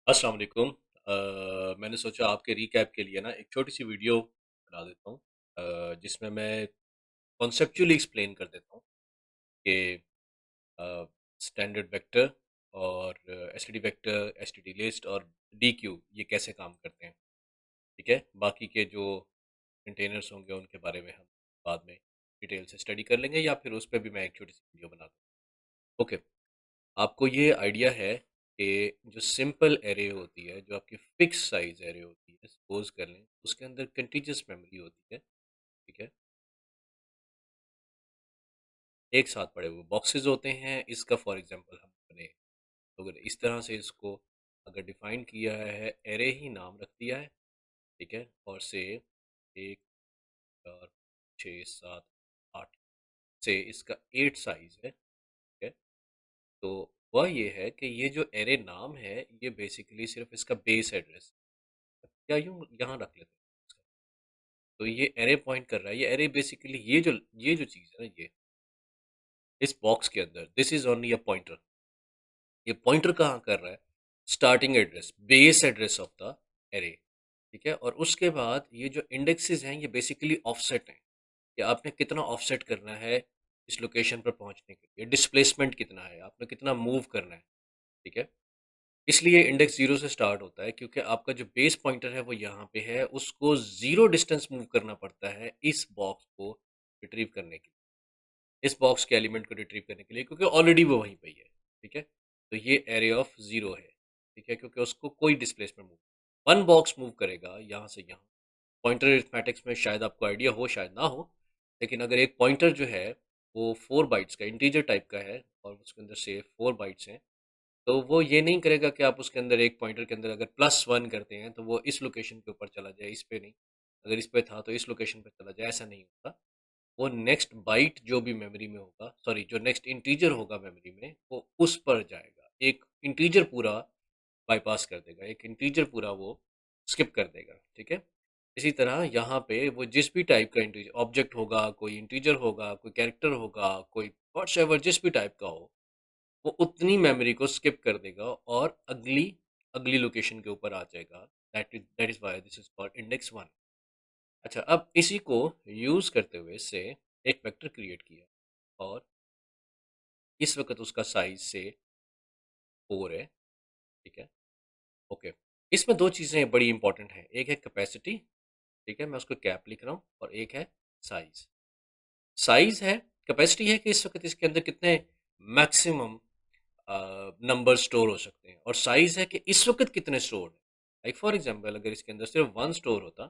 अस्सलाम वालेकुम। मैंने सोचा आपके रीकैप के लिए ना एक छोटी-सी वीडियो बना देता हूँ, जिसमें मैं कॉन्सेप्चुअली एक्सप्लेन कर देता हूँ कि अ, स्टैंडर्ड वेक्टर और एसटीडी वेक्टर, एसटीडी लिस्ट और डीक्यू ये कैसे काम करते हैं, ठीक है? बाकी के जो कंटेनर्स होंगे उनके बारे में हम बाद में डिटेल से स्टडी कर लेंगे या फिर उस पे भी मैं एक छोटी-सी वीडियो बना दूँ। ओके। आपको ये आइडिया है कि जो सिंपल एरे होती है, जो आपकी फिक्स साइज एरे होती है, सपोज कर लें उसके अंदर कंटीजियस मेमोरी होती है, ठीक है? एक साथ पड़े हुए बॉक्सेस होते हैं। इसका फॉर एग्जांपल हम बने तो अगर इस तरह से इसको अगर डिफाइन किया है, एरे ही नाम रख दिया है, ठीक है? और से 1 4 6 7 8 से इसका 8 साइज है, ठीक है? तो वह ये है कि ये जो एरे नाम है ये बेसिकली सिर्फ इसका बेस एड्रेस, या यूं यहाँ रख लेते हैं। तो ये एरे पॉइंट कर रहा है, ये एरे बेसिकली ये जो चीज़ है ना, ये इस बॉक्स के अंदर this is only a pointer. ये पॉइंटर कहाँ कर रहा है? Starting address, base address of the array, ठीक है? और उसके बाद ये जो इंडेक्सेस हैं ये बेसिकली ऑफसेट हैं कि आपने कितना ऑफसेट करना है इस लोकेशन पर पहुंचने के लिए, डिस्प्लेसमेंट कितना है, आपने कितना मूव करना है, ठीक है? इसलिए इंडेक्स ज़ीरो से स्टार्ट होता है क्योंकि आपका जो बेस पॉइंटर है वो यहाँ पे है, उसको ज़ीरो डिस्टेंस मूव करना पड़ता है इस बॉक्स को रिट्रीव करने के लिए, इस बॉक्स के एलिमेंट को रिट्रीव करने के लिए, क्योंकि ऑलरेडी वो वहीं पे ही है, ठीक है? तो ये एरे ऑफ ज़ीरो है, ठीक है? क्योंकि उसको कोई displacement move, one box move करेगा यहाँ से यहाँ। पॉइंटर अरिथमेटिक्स में शायद आपको आइडिया हो, शायद ना हो, लेकिन अगर एक पॉइंटर जो है वो 4 बाइट्स का इंटीजर टाइप का है और उसके अंदर से 4 बाइट्स हैं, तो वो ये नहीं करेगा कि आप उसके अंदर एक पॉइंटर के अंदर अगर +1 करते हैं तो वो इस लोकेशन के ऊपर चला जाए, इस पे नहीं। अगर इस पे था तो इस लोकेशन पे चला जाए, ऐसा नहीं होता। वो नेक्स्ट बाइट जो भी मेमोरी में होगा, सॉरी जो नेक्स्ट इंटीजर होगा मेमोरी में, वो उस पर जाएगा। एक इंटीजर पूरा बाईपास कर देगा, एक इंटीजर पूरा वो स्किप कर देगा, ठीक है? इसी तरह यहाँ पे वो जिस भी टाइप का इंटीजर ऑब्जेक्ट होगा, कोई इंटीजर होगा, कोई कैरेक्टर होगा, कोई व्हाटसएवर जिस भी टाइप का हो, वो उतनी मेमोरी को स्किप कर देगा और अगली अगली लोकेशन के ऊपर आ जाएगा। That is why this is called index one. अच्छा, अब इसी को यूज करते हुए से एक वेक्टर क्रिएट किया और इस वक्त उसका साइज से 4 है, ठीक है? ओके। इसमें दो चीज़ें बड़ी इंपॉर्टेंट हैं, एक है कैपेसिटी, ठीक है, मैं उसको कैप लिख रहा हूँ, और एक है साइज। साइज है, कैपेसिटी है कि इस वक्त इसके अंदर कितने मैक्सिमम नंबर स्टोर हो सकते हैं, और साइज है कि इस वक्त कितने स्टोर है। लाइक फॉर एग्जांपल अगर इसके अंदर सिर्फ वन स्टोर होता,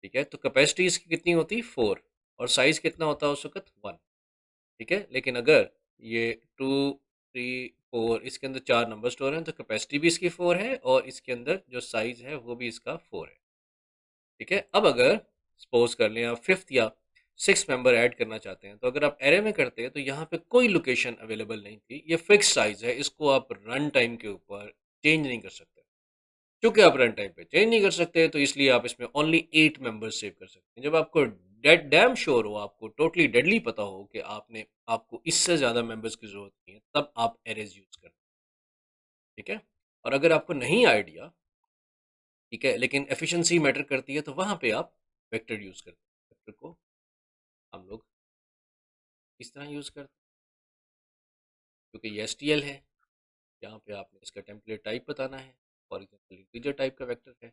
ठीक है, तो कैपेसिटी इसकी कितनी होती 4, और साइज कितना होता उस वक्त 1, ठीक है? लेकिन अगर ये 2 3 4 इसके अंदर चार नंबर स्टोर हैं तो कैपेसिटी भी इसकी 4 है और इसके अंदर जो साइज है वो भी इसका 4 है, ठीक है? अब अगर सपोज कर लें आप फिफ्थ या सिक्स मेंबर ऐड करना चाहते हैं, तो अगर आप एरे में करते हैं तो यहाँ पे कोई लोकेशन अवेलेबल नहीं थी, ये फिक्स साइज है, इसको आप रन टाइम के ऊपर चेंज नहीं कर सकते। क्योंकि आप रन टाइम पे चेंज नहीं कर सकते तो इसलिए आप इसमें ओनली 8 मेंबर्स सेव कर सकते हैं। जब आपको डेड डैम श्योर हो, आपको टोटली डेडली पता हो कि आपको इससे ज़्यादा मेंबर्स की ज़रूरत नहीं है, तब आप एरेज यूज़ करें, ठीक है? और अगर आपको नहीं आइडिया, ठीक है, लेकिन एफिशिएंसी मैटर करती है, तो वहाँ पे आप वेक्टर यूज़ करते हैं। वेक्टर को हम लोग इस तरह यूज़ करते हैं क्योंकि ये एसटीएल है। यहाँ पे आपने इसका टेम्पलेट टाइप बताना है, फॉर एग्जाम्पल इंटीजर टाइप का वेक्टर है,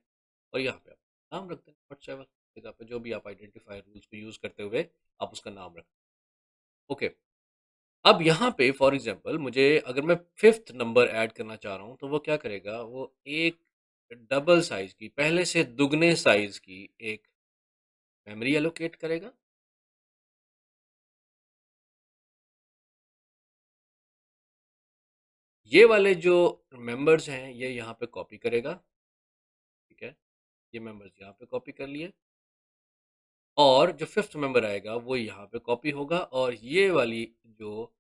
और यहाँ पे आप नाम रखते हैं व्हाटसएवर जगह पे, जो भी आप आइडेंटिफायर रूल्स को यूज़ करते हुए आप उसका नाम रखें। ओके। अब यहाँ पे फॉर एग्जाम्पल मुझे अगर मैं फिफ्थ नंबर ऐड करना चाह रहा हूँ तो वो क्या करेगा, वो एक डबल साइज की, पहले से दुगने साइज की एक मेमोरी एलोकेट करेगा। ये वाले जो मेंबर्स हैं ये यहाँ पे कॉपी करेगा, ठीक है? ये मेंबर्स यहाँ पे कॉपी कर लिए, और जो फिफ्थ मेंबर आएगा वो यहाँ पे कॉपी होगा, और ये वाली जो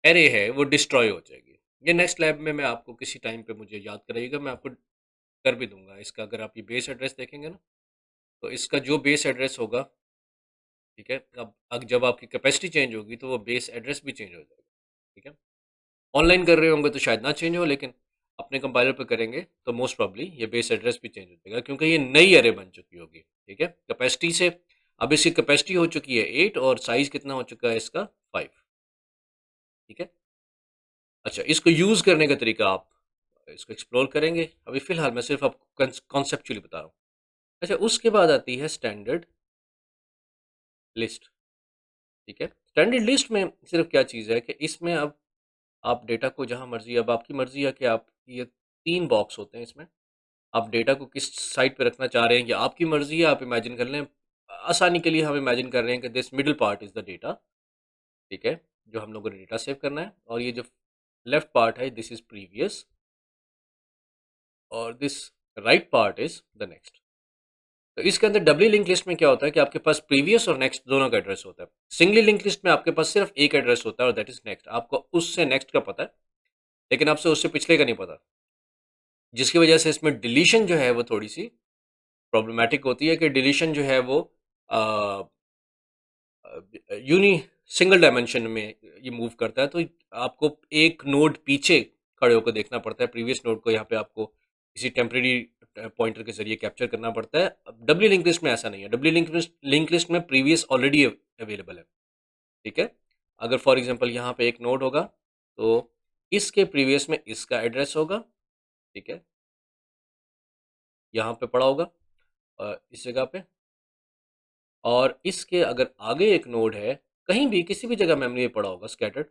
एरे है वो डिस्ट्रॉय हो जाएगी। ये नेक्स्ट लैब में मैं आपको किसी टाइम पे मुझे याद कराइएगा, मैं आपको कर भी दूंगा इसका। अगर आप ये बेस एड्रेस देखेंगे ना, तो इसका जो बेस एड्रेस होगा, ठीक है, अब जब आपकी कैपेसिटी चेंज होगी तो वो बेस एड्रेस भी चेंज हो जाएगा, ठीक है? ऑनलाइन कर रहे होंगे तो शायद ना चेंज हो, लेकिन अपने कंपाइलर पे करेंगे तो मोस्ट प्रॉब्ली ये बेस एड्रेस भी चेंज हो जाएगा, क्योंकि ये नई एरे बन चुकी होगी। ठीक है, कैपेसिटी से अब इसकी कैपेसिटी हो चुकी है 8 और साइज कितना हो चुका है इसका 5। ठीक है, अच्छा इसको यूज़ करने का तरीका आप इसको एक्सप्लोर करेंगे, अभी फ़िलहाल मैं सिर्फ आपको कॉन्सेप्चुअली बता रहा हूँ। अच्छा, उसके बाद आती है स्टैंडर्ड लिस्ट। ठीक है, स्टैंडर्ड लिस्ट में सिर्फ क्या चीज़ है कि इसमें अब आप डेटा को जहाँ मर्ज़ी, अब आपकी मर्ज़ी है कि आप ये 3 बॉक्स होते हैं इसमें, आप डेटा को किस साइड पे रखना चाह रहे हैं ये आपकी मर्ज़ी है, आप इमेजिन कर लें। आसानी के लिए हम इमेजिन कर रहे हैं कि this middle part is the data. ठीक है, जो हम लोगों ने डेटा सेव करना है, और ये जो लेफ्ट पार्ट है दिस इज़ प्रीवियस, और this right part is the next. तो इसके अंदर डबली लिंक लिस्ट में क्या होता है कि आपके पास प्रीवियस और नेक्स्ट दोनों का एड्रेस होता है। सिंगली लिंक लिस्ट में आपके पास सिर्फ एक एड्रेस होता है और दैट इज़ नेक्स्ट। आपको उससे नेक्स्ट का पता है, लेकिन आपसे उससे पिछले का नहीं पता, जिसकी वजह से इसमें डिलीशन जो है वो थोड़ी सी प्रॉब्लमेटिक होती है कि डिलीशन जो है वो यूनी सिंगल डायमेंशन में ये मूव करता है, तो आपको एक नोड पीछे खड़े होकर देखना पड़ता है, प्रीवियस नोड को यहाँ पे आपको किसी टेम्परेरी पॉइंटर के जरिए कैप्चर करना पड़ता है। डब्ल्यू लिंक लिस्ट में ऐसा नहीं है, डब्ल्यू लिंक लिस्ट में प्रीवियस ऑलरेडी अवेलेबल है। ठीक है, अगर फॉर एग्जांपल यहाँ पे एक नोड होगा तो इसके प्रीवियस में इसका एड्रेस होगा। ठीक है, यहाँ पे पड़ा होगा इस जगह पे, और इसके अगर आगे एक नोड है कहीं भी किसी भी जगह मेमोरी में पड़ा होगा स्कैटर्ड,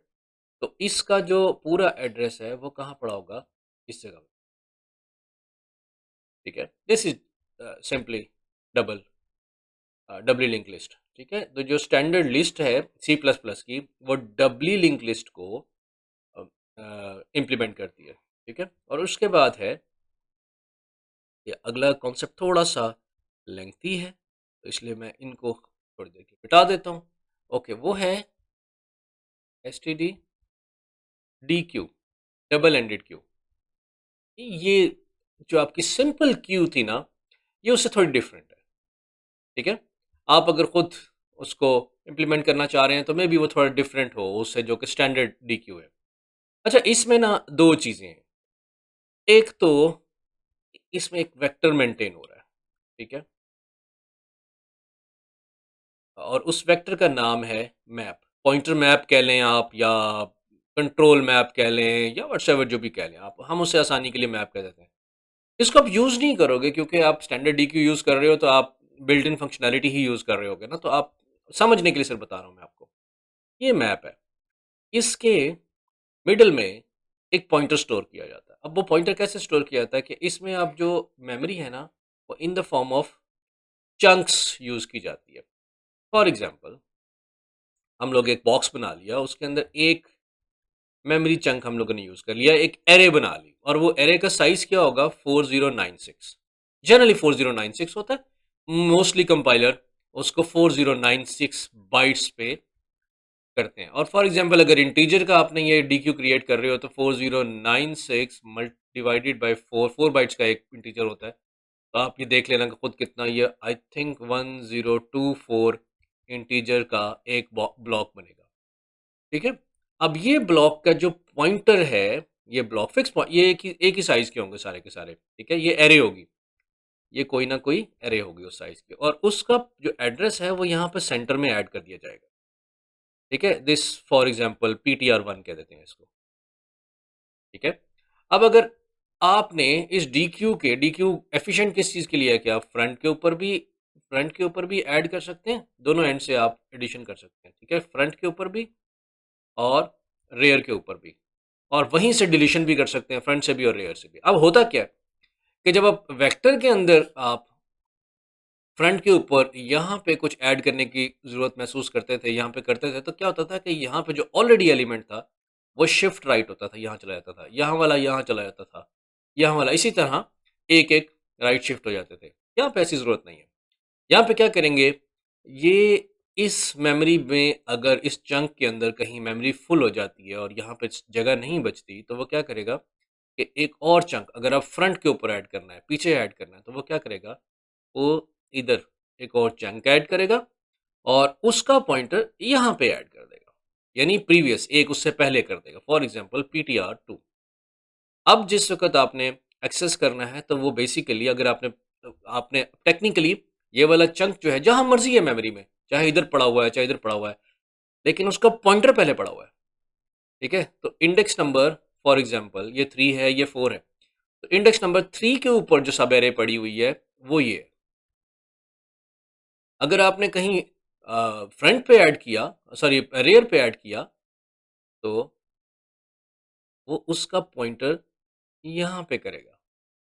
तो इसका जो पूरा एड्रेस है वो कहाँ पड़ा होगा, इस जगह पे। ठीक है, this is simply double doubly link list. ठीक है, तो जो स्टैंडर्ड लिस्ट है सी प्लस प्लस की वो डबली लिंक लिस्ट को इम्प्लीमेंट करती है। ठीक है, और उसके बाद है ये अगला कॉन्सेप्ट थोड़ा सा लेंथी है, तो इसलिए मैं इनको थोड़ी देर के मिटा देता हूँ। ओके, वो है S T D D Q, double ended queue. ये जो आपकी सिंपल क्यू थी ना, ये उससे थोड़ी डिफरेंट है। ठीक है, आप अगर खुद उसको इम्प्लीमेंट करना चाह रहे हैं तो मे बी वो थोड़ा डिफरेंट हो उससे, जो कि स्टैंडर्ड डी क्यू है। अच्छा, इसमें ना दो चीज़ें हैं। एक तो इसमें एक वेक्टर मेंटेन हो रहा है। ठीक है, और उस वेक्टर का नाम है मैप, पॉइंटर मैप कह लें आप, या कंट्रोल मैप कह लें, या व्हाट्सएवर जो भी कह लें आप, हम उसे आसानी के लिए मैप कह देते हैं। इसको आप यूज़ नहीं करोगे क्योंकि आप स्टैंडर्ड डी क्यू यूज़ कर रहे हो, तो आप built in functionality he use कर रहे होगे ना, तो आप समझने के लिए सिर्फ बता रहा हूँ मैं आपको। ये मैप है, इसके मिडल में एक पॉइंटर स्टोर किया जाता है। अब वो पॉइंटर कैसे स्टोर किया जाता है कि इसमें आप जो मेमोरी है ना वो in the form of chunks use की जाती है। फॉर एग्जांपल, हम लोग एक बॉक्स बना लिया, उसके अंदर एक मेमोरी चंक हम लोगों ने यूज़ कर लिया, एक एरे बना ली, और वो एरे का साइज़ क्या होगा 4096। जनरली 4096 होता है, मोस्टली कंपाइलर उसको 4096 बाइट्स पे करते हैं। और फॉर एग्जांपल अगर इंटीजर का आपने ये डी क्यू क्रिएट कर रहे हो तो 4096 डिवाइडेड बाई 4 बाइट्स का एक इंटीजर होता है, तो आप ये देख लेना कि खुद कितना, ये आई थिंक 1024 इंटीजर का एक ब्लॉक बनेगा। ठीक है, अब ये ब्लॉक का जो पॉइंटर है, ये ब्लॉक फिक्स ये एक ही साइज के होंगे सारे के सारे। ठीक है, ये एरे होगी, ये कोई ना कोई एरे होगी उस साइज की, और उसका जो एड्रेस है वो यहाँ पे सेंटर में ऐड कर दिया जाएगा। ठीक है, दिस फॉर एग्जांपल PTR1 कह देते हैं इसको। ठीक है, अब अगर आपने इस डी क्यू एफिशिएंट किस चीज़ के लिए है कि आप फ्रंट के ऊपर भी ऐड कर सकते हैं, दोनों एंड से आप एडिशन कर सकते हैं। ठीक है, फ्रंट के ऊपर भी और रेयर के ऊपर भी, और वहीं से डिलीशन भी कर सकते हैं, फ्रंट से भी और रेयर से भी। अब होता क्या है कि जब आप वेक्टर के अंदर आप फ्रंट के ऊपर यहाँ पे कुछ ऐड करने की ज़रूरत महसूस करते थे, यहाँ पे करते थे, तो क्या होता था कि यहाँ पे जो ऑलरेडी एलिमेंट था वो शिफ्ट राइट होता था, यहाँ चला जाता था, यहाँ वाला यहाँ चला जाता था, यहाँ वाला इसी तरह एक एक राइट शिफ्ट हो जाते थे। यहाँ पे ऐसी ज़रूरत नहीं है। यहाँ पे क्या करेंगे, ये इस मेमोरी में अगर इस चंक के अंदर कहीं मेमोरी फुल हो जाती है और यहाँ पे जगह नहीं बचती, तो वो क्या करेगा कि एक और चंक अगर आप फ्रंट के ऊपर ऐड करना है, पीछे ऐड करना है, तो वो क्या करेगा, वो इधर एक और चंक ऐड करेगा और उसका पॉइंटर यहाँ पे ऐड कर देगा, यानी प्रीवियस एक उससे पहले कर देगा। For example PTR2। अब जिस वक़्त आपने एक्सेस करना है तो वो बेसिकली अगर आपने आपने टेक्निकली ये वाला चंक जो है जहाँ मर्ज़ी है मेमोरी में, चाहे इधर पड़ा हुआ है, चाहे इधर पड़ा हुआ है, लेकिन उसका पॉइंटर पहले पड़ा हुआ है, ठीक है? तो इंडेक्स नंबर फॉर एग्ज़ाम्पल ये 3 है, ये 4 है, तो इंडेक्स नंबर 3 के ऊपर जो सब एरे पड़ी हुई है, वो ये है। अगर आपने कहीं फ्रंट पे ऐड किया सॉरी रियर पे ऐड किया, तो वो उसका पॉइंटर यहाँ पे करेगा,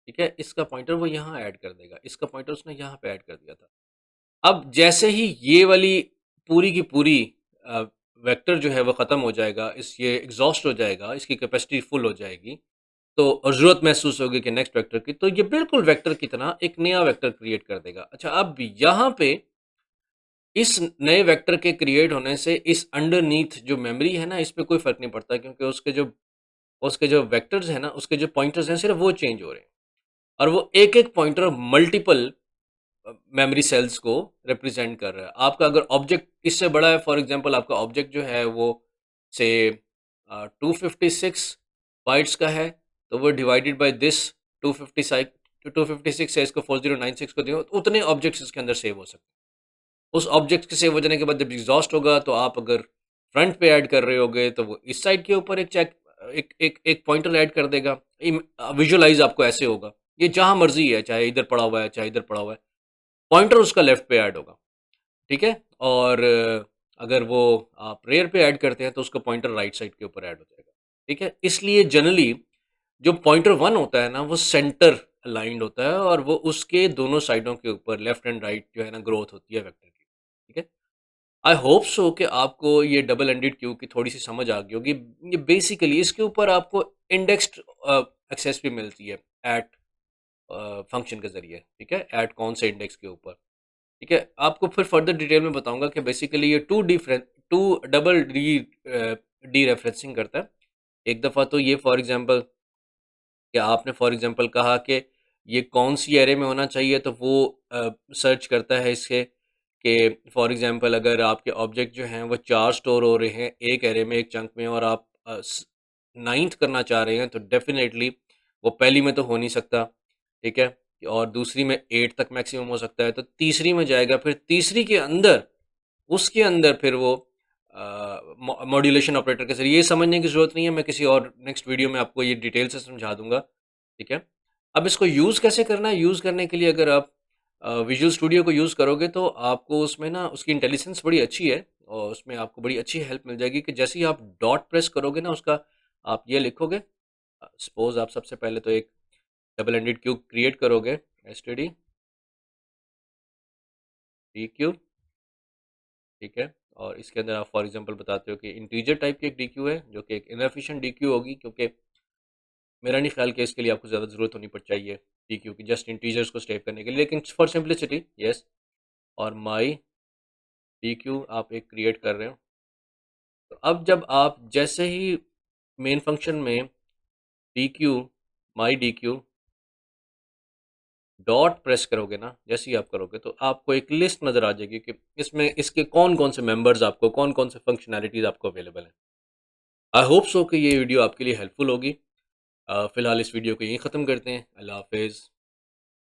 ठीक है? इसका पॉइंटर वो यहाँ ऐड कर देगा, इसका पॉइंटर उसने यहाँ पे ऐड कर दिया था। अब जैसे ही ये वाली पूरी की पूरी अ, वेक्टर जो है वो ख़त्म हो जाएगा, ये एग्ज़ॉस्ट हो जाएगा, इसकी कैपेसिटी फुल हो जाएगी, तो और ज़रूरत महसूस होगी कि नेक्स्ट वेक्टर की, तो ये बिल्कुल वेक्टर की तरह एक नया वेक्टर क्रिएट कर देगा। अच्छा, अब यहाँ पे इस नए वेक्टर के क्रिएट होने से इस अंडरनीथ जो मेमोरी है ना, इस पे कोई फ़र्क नहीं पड़ता क्योंकि उसके जो वेक्टर्स हैं ना, उसके जो पॉइंटर्स हैं, सिर्फ़ वो चेंज हो रहे हैं और वो एक-एक पॉइंटर मल्टीपल मेमोरी सेल्स को रिप्रेजेंट कर रहा है। आपका अगर ऑब्जेक्ट इससे बड़ा है, फॉर एग्जांपल आपका ऑब्जेक्ट जो है वो से 256 बाइट्स का है, तो वो डिवाइडेड बाय दिस 256 है, इसको 4096 को दियो, तो उतने ऑब्जेक्ट्स इसके अंदर सेव हो सकते हैं। उस ऑब्जेक्ट के सेव हो जाने के बाद जब एग्ज़ॉस्ट होगा, तो आप अगर फ्रंट पे ऐड कर रहे होगे, तो वो इस साइड के ऊपर एक पॉइंटर ऐड कर देगा। विजुअलाइज़ आपको ऐसे होगा। ये जहाँ मर्ज़ी है, चाहे इधर पड़ा हुआ है, चाहे इधर पड़ा हुआ है, पॉइंटर उसका लेफ्ट पे ऐड होगा, ठीक है? और अगर वो आप रेयर पे ऐड करते हैं तो उसका पॉइंटर राइट साइड के ऊपर ऐड हो जाएगा, ठीक है? इसलिए जनरली जो पॉइंटर 1 होता है ना, वो सेंटर अलाइन्ड होता है और वो उसके दोनों साइडों के ऊपर लेफ्ट एंड राइट जो है ना ग्रोथ होती है वेक्टर की, ठीक है? आई होप सो कि आपको ये डबल एंडेड क्यूब की थोड़ी-सी समझ आ गई होगी। ये बेसिकली इसके ऊपर आपको इंडेक्स्ड एक्सेस भी मिलती है एट फंक्शन के ज़रिए, ठीक है? एट कौन से इंडेक्स के ऊपर। ठीक है, आपको फिर फर्दर डिटेल में बताऊँगा कि बेसिकली ये 2 डबल डीरेफरेंसिंग करता है। एक दफ़ा तो ये फॉर एग्ज़ाम्पल कि आपने फॉर एग्ज़ाम्पल कहा कि ये कौन-सी एरे में होना चाहिए, तो वो सर्च करता है इसके कि फॉर एग्ज़ाम्पल अगर आपके ऑब्जेक्ट जो हैं वो 4 स्टोर हो रहे हैं एक एरे में, एक चंक में, और आप 9th करना चाह रहे हैं, तो डेफ़िनेटली वो पहली में तो हो नहीं सकता, ठीक है? और दूसरी में 8 तक मैक्सिमम हो सकता है, तो तीसरी में जाएगा, फिर तीसरी के अंदर उसके अंदर फिर वो मॉड्यूलेशन ऑपरेटर के ज़रिए, ये समझने की ज़रूरत नहीं है, मैं किसी और नेक्स्ट वीडियो में आपको ये डिटेल से समझा दूँगा, ठीक है? अब इसको यूज़ कैसे करना है? यूज़ करने के लिए अगर आप विजुअल स्टूडियो को यूज़ करोगे, तो आपको उसमें ना उसकी इंटेलिजेंस बड़ी अच्छी है और उसमें आपको बड़ी अच्छी हेल्प मिल जाएगी कि जैसे ही आप डॉट प्रेस करोगे ना उसका, आप ये लिखोगे, सपोज़ आप सबसे पहले तो एक डबल एंडेड क्यूब क्रिएट करोगे, एसटीडी डी क्यूब, ठीक है? और इसके अंदर आप फॉर एग्ज़ाम्पल बताते हो कि इंटीजर टाइप की एक डीक्यू है, जो कि एक इनएफिशिएंट डीक्यू होगी, क्योंकि मेरा नहीं ख्याल कि इसके लिए आपको ज़्यादा ज़रूरत होनी पड़ चाहिए डीक्यू की, जस्ट इंटीजर्स को स्टेप करने के लिए, लेकिन फॉर सिंपलिसिटी येस। और माई डीक्यू आप एक क्रिएट कर रहे हो, तो अब जब आप जैसे ही मेन फंक्शन में डीक्यू माई डीक्यू डॉट प्रेस करोगे ना, जैसे ही आप करोगे, तो आपको एक लिस्ट नज़र आ जाएगी कि इसमें इसके कौन-कौन से मेंबर्स आपको कौन-कौन से फंक्शनैलिटीज़ आपको अवेलेबल हैं। आई होप सो कि ये वीडियो आपके लिए हेल्पफुल होगी। फ़िलहाल इस वीडियो को यहीं ख़त्म करते हैं। अल्लाह हाफ़िज़।